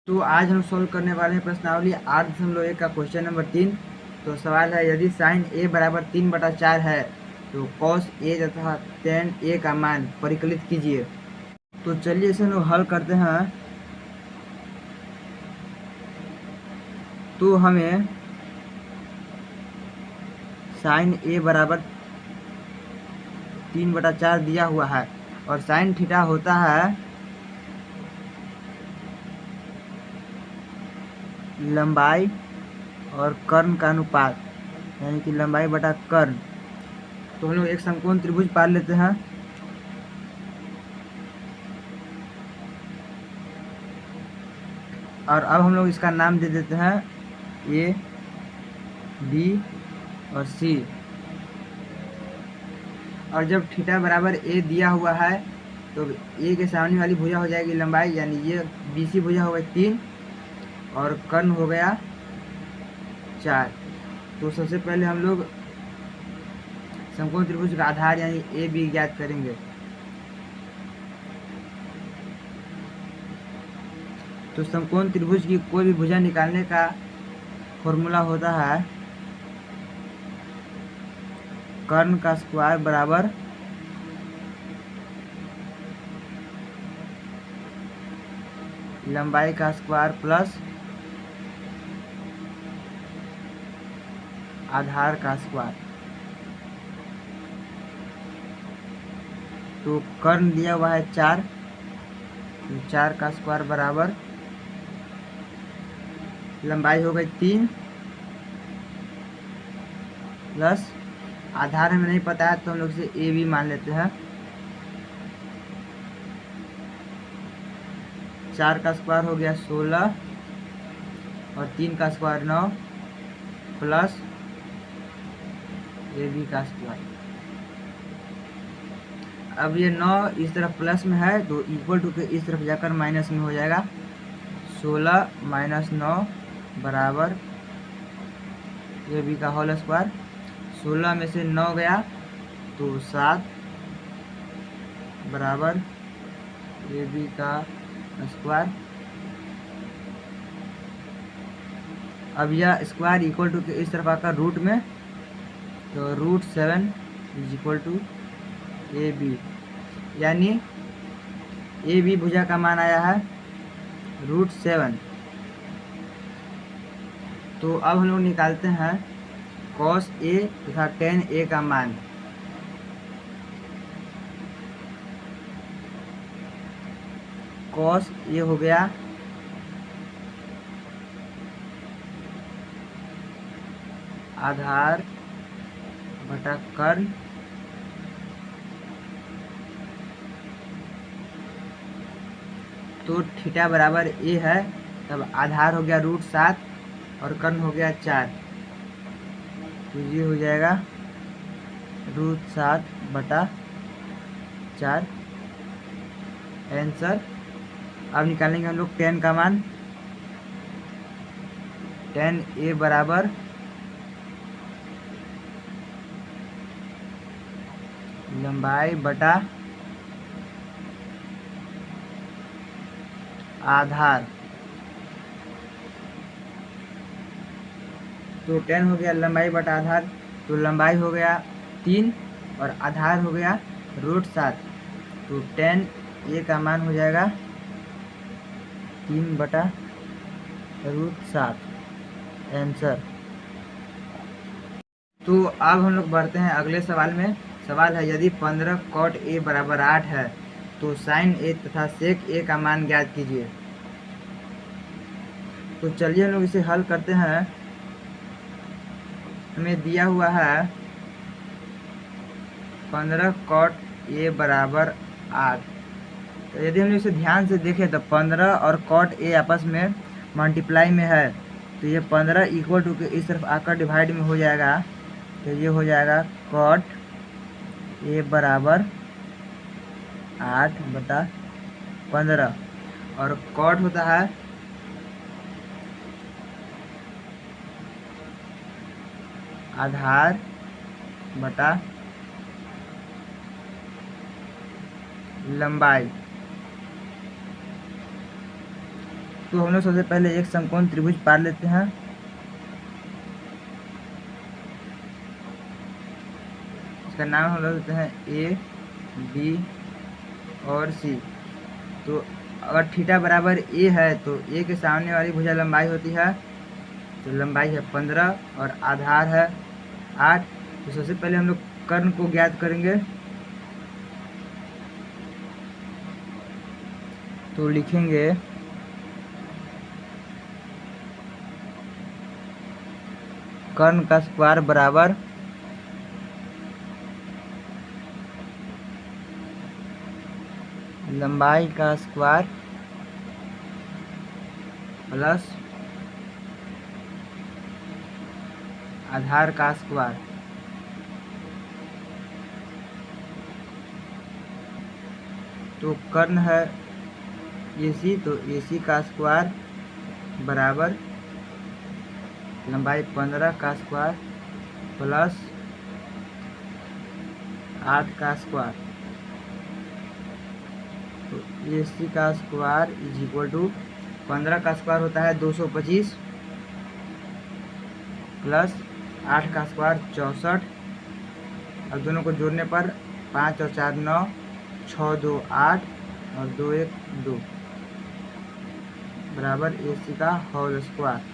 तो आज हम सोल्व करने वाले हैं प्रश्नावली 8.1 का क्वेश्चन नंबर 3। तो सवाल है, यदि साइन ए बराबर 3/4 है तो कॉस ए तथा टेन ए का मान परिकलित कीजिए। तो चलिए इसे हम लोग हल करते हैं। तो हमें साइन ए बराबर 3/4 दिया हुआ है और साइन थीटा होता है लंबाई और कर्ण का अनुपात, यानी कि लंबाई बटा कर्ण। तो हम लोग एक समकोण त्रिभुज पार लेते हैं। और अब हम लोग इसका नाम दे देते हैं ए, बी और सी। और जब थीटा बराबर ए दिया हुआ है तो ए के सामने वाली भुजा हो जाएगी लंबाई, यानी ये बी सी भुजा हो गई 3 और कर्ण हो गया 4। तो सबसे पहले हम लोग समकोण त्रिभुज का आधार यानी ए बी ज्ञात करेंगे। तो समकोण त्रिभुज की कोई भी भुजा निकालने का फॉर्मूला होता है कर्ण का स्क्वायर बराबर लंबाई का स्क्वायर प्लस आधार का स्क्वायर। तो कर्ण दिया हुआ है 4, तो 4 का स्क्वायर बराबर लंबाई हो गई 3 प्लस आधार हमें नहीं पता है तो हम लोग इसे ए बी मान लेते हैं। 4 का स्क्वायर हो गया 16 और 3 का स्क्वायर 9 प्लस ए बी का स्क्वायर। अब ये 9 इस तरफ प्लस में है तो इक्वल टू के इस तरफ जाकर माइनस में हो जाएगा। 16 माइनस 9 बराबर ए बी का होल स्क्वायर। 16 में से 9 गया तो 7 बराबर ए बी का स्क्वायर। अब यह स्क्वायर इक्वल टू के इस तरफ आकर रूट में, तो √7 is equal to A B, यानी ए बी भुजा का मान आया है √7। तो अब हम लोग निकालते हैं कॉस ए तथा टेन ए का मान। कॉस ए हो गया आधार बटा कर्ण तो थीटा बराबर ए है, तब आधार हो गया √7 और कर्ण हो गया 4, तो ये हो जाएगा √7 बटा 4 आंसर। अब निकालेंगे हम लोग टेन का मान। टेन ए बराबर लंबाई बटा आधार। तो 10 हो गया लंबाई बटा आधार, तो लंबाई हो गया 3 और आधार हो गया √7, तो 10 ए का मान हो जाएगा 3/√7 आंसर। तो अब हम लोग बढ़ते हैं अगले सवाल में। सवाल है, यदि 15 cot ए बराबर 8 है तो साइन ए तथा सेक ए का मान ज्ञात कीजिए। तो चलिए हम लोग इसे हल करते हैं। हमें दिया हुआ है 15 cot ए बराबर 8। तो यदि हम लोग इसे ध्यान से देखें तो 15 और cot ए आपस में मल्टीप्लाई में है, तो ये 15 इक्वल टू के इस तरफ आकर डिवाइड में हो जाएगा, तो ये हो जाएगा cot ए बराबर 8/15 और cot होता है आधार बटा लंबाई। तो हम लोग सबसे पहले एक समकोण त्रिभुज पार लेते हैं। इसका नाम हम लोग देते हैं ए, बी और सी। तो अगर थीटा बराबर ए है तो ए के सामने वाली भुजा लंबाई होती है, तो लंबाई है 15 और आधार है 8। तो सबसे पहले हम लोग कर्ण को ज्ञात करेंगे। तो लिखेंगे कर्ण का स्क्वायर बराबर लंबाई का स्क्वायर प्लस आधार का स्क्वायर। तो कर्ण है AC, तो AC का स्क्वायर बराबर लंबाई 15 का स्क्वायर प्लस 8 का स्क्वायर। तो AC का स्क्वायर इज इक्वल टू 15 का स्क्वायर होता है 225 प्लस 8 का स्क्वायर 64। अब दोनों को जोड़ने पर 5 और 4 9, 6 2 8 और 2 1 2 बराबर AC का होल स्क्वायर।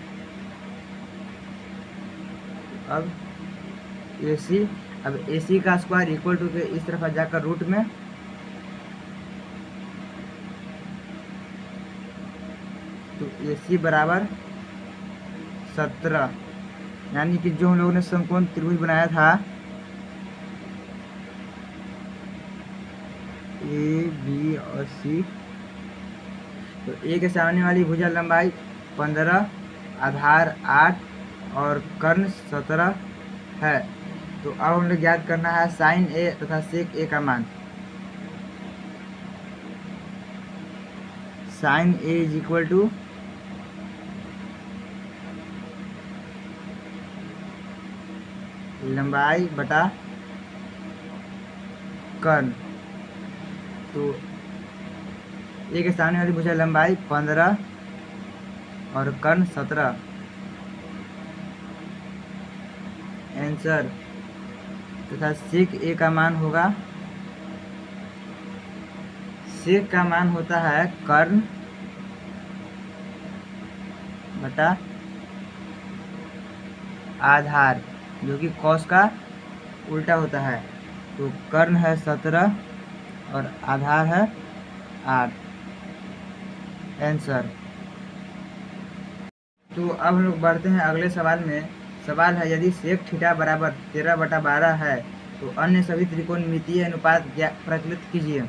अब AC का स्क्वायर इक्वल टू के इस तरफ जाकर रूट में, तो AC बराबर 17, यानी कि जो हम लोगों ने समकोण त्रिभुज बनाया था A, B और C, तो A के सामने वाली भुजा लंबाई 15, आधार 8 और कर्ण 17 है। तो अब हम लोग याद करना है साइन A तथा सेक A का मान। Sine A is equal to लंबाई बटा कर्ण। तो A के सामने वाली भुजा लंबाई 15 और कर्ण 17। आंसर तथा सेक A का मान होगा, सेक का मान होता है कर्ण बटा आधार, जो कि कॉस का उल्टा होता है। तो कर्ण है 17 और आधार है 8। आंसर। तो अब हम लोग बढ़ते हैं अगले सवाल में। सवाल है यदि सेक थीटा बराबर 13/12 है तो अन्य सभी त्रिकोणमितीय अनुपात प्रकलित कीजिए।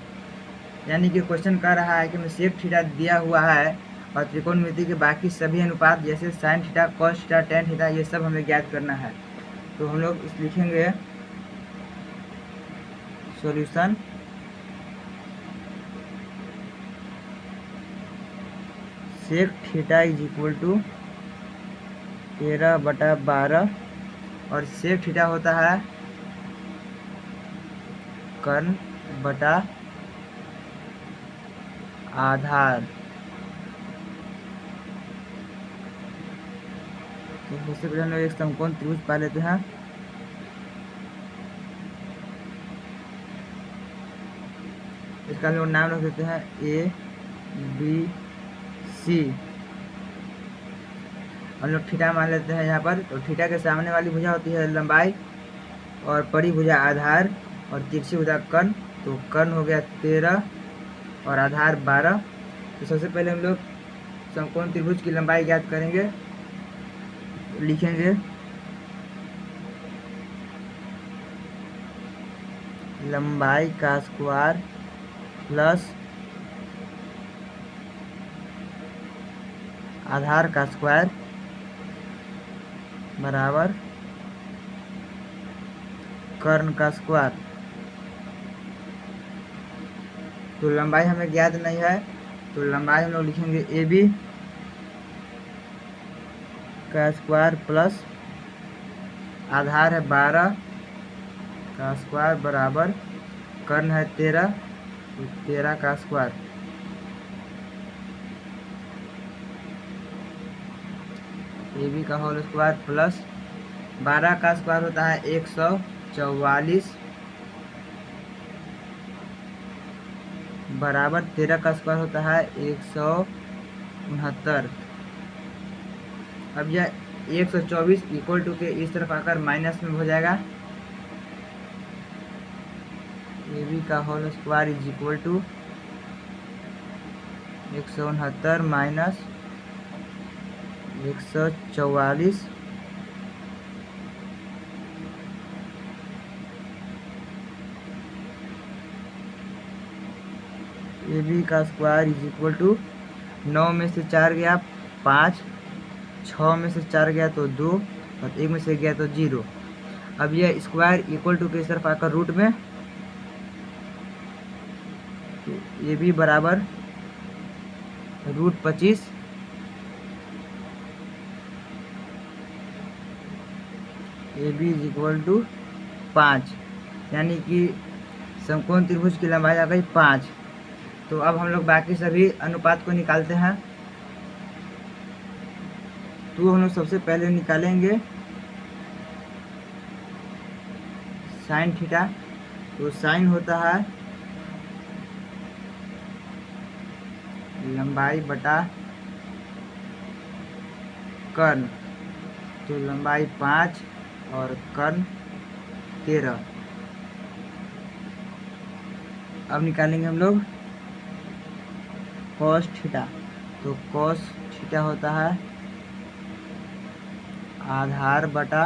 यानी कि क्वेश्चन कह रहा है कि हमें सेक थीटा दिया हुआ है और त्रिकोणमिति के बाकी सभी अनुपात जैसे sine theta, cos theta, tan theta, ये सब हमें ज्ञात करना है। तो हम लोग इस लिखेंगे solution sec theta is equal to 13/12 और सेक थीटा होता है कर्ण बटा आधार। तो सबसे पहले हम लोग एक समकोण त्रिभुज पा लेते हैं। इसका हम लोग नाम रख देते हैं ABC। हम लोग थीटा मान लेते हैं यहाँ पर। तो थीटा के सामने वाली भुजा होती है लंबाई और बड़ी भुजा आधार और तिरछी भुजा कर्ण। तो कर्ण हो गया 13 और आधार 12। तो सबसे पहले हम लोग समकोण त्रिभुज की लंबाई ज्ञात करेंगे। लिखेंगे लंबाई का स्क्वायर प्लस आधार का स्क्वायर बराबर कर्ण का स्क्वायर। तो लंबाई हमें ज्ञात नहीं है, तो लंबाई हम लोग लिखेंगे AB का स्क्वायर प्लस आधार है 12 का स्क्वायर बराबर कर्ण है 13, तो 13 का स्क्वायर। ए बी का होल स्क्वायर प्लस 12 का स्क्वायर होता है 144 बराबर 13 का स्क्वायर होता है 169। अब यह 124 इक्वल टू के इस तरफ आकर माइनस में हो जाएगा। ए बी का whole square is equal to 169 minus 144 A B का स्क्वायर इज इक्वल टू 9 में से 4 गया 5, 6 में से 4 गया तो 2 और 1 में से गया तो 0। अब यह स्क्वायर इक्वल टू के तरफ आकर रूट में, तो ये भी बराबर √25 A B is equal to 5, यानी कि समकोण त्रिभुज की लंबाई आ गई 5। तो अब हम लोग बाकी सभी अनुपात को निकालते हैं। तो हम लोग सबसे पहले निकालेंगे साइन थीटा। तो साइन होता है लंबाई बटा कर्ण। तो लंबाई 5 और कर्ण 13। अब निकालेंगे हम लोग कॉस थीटा। तो कॉस थीटा होता है आधार बटा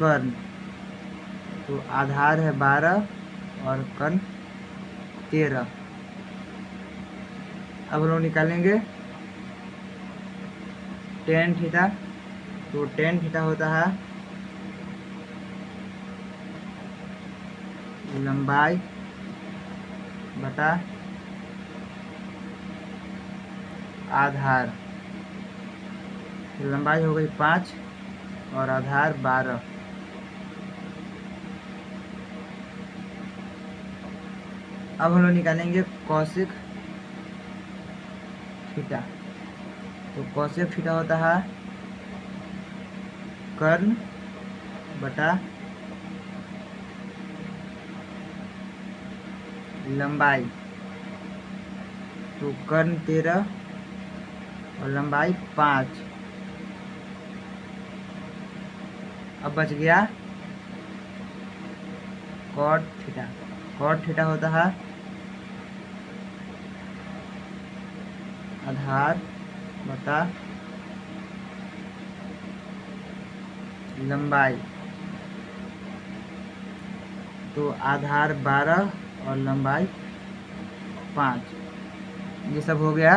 कर्ण। तो आधार है 12 और कर्ण 13। अब हम लोग निकालेंगे टेन थीटा। तो टेन थीटा होता है लंबाई बटा आधार। लंबाई हो गई 5 और आधार 12। अब हम लोग निकालेंगे कॉसेक थीटा। तो कॉसेक थीटा होता है कर्ण बटा लंबाई। तो कर्ण 13 और लंबाई 5। अब बच गया कॉट थीटा। कॉट थीटा होता है आधार बटा लंबाई। तो आधार 12 और लंबाई 5। ये सब हो गया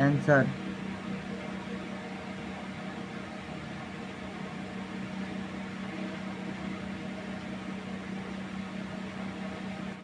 आंसर।